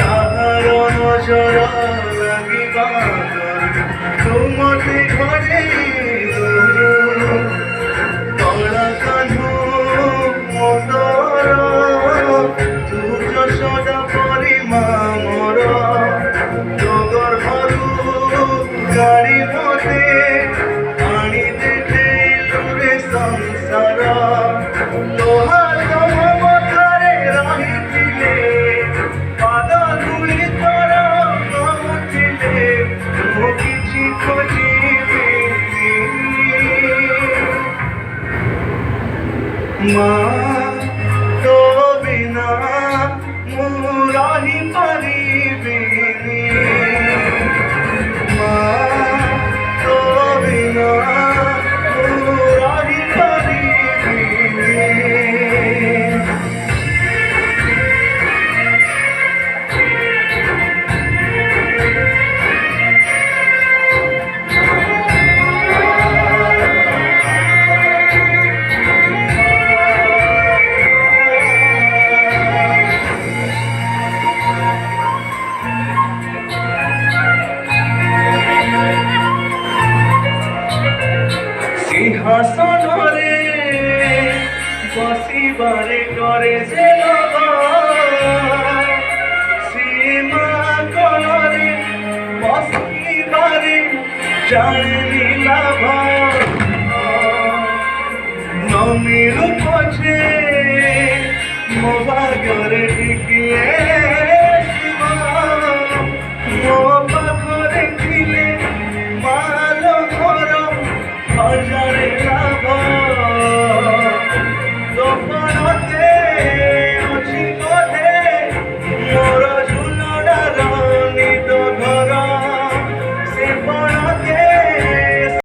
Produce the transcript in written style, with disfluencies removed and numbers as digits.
কাহার নজর লাগিবা তুমতে ঘরে কলা কাহ্নু মন্দর তু যশোদা পরিমা মোর তো গর্ভরু গাড়ি মতে আনি দেখেলু রে সংসার লোহার মথারে রহিছিলে পাদ ধুলি তোর নমুছিলে মু কিছু খোঁজিবি মা তো বিনা মু রহি পারিবিনি মা তো বিনা মু রহি পারিবিনি সিংহাসনরে বসিবারে করে যে সীমা কলরে বসিবারে জানি লাভ নমিরু পছে ମୋ ଭାଗ୍ୟରେ ଟିକିଏ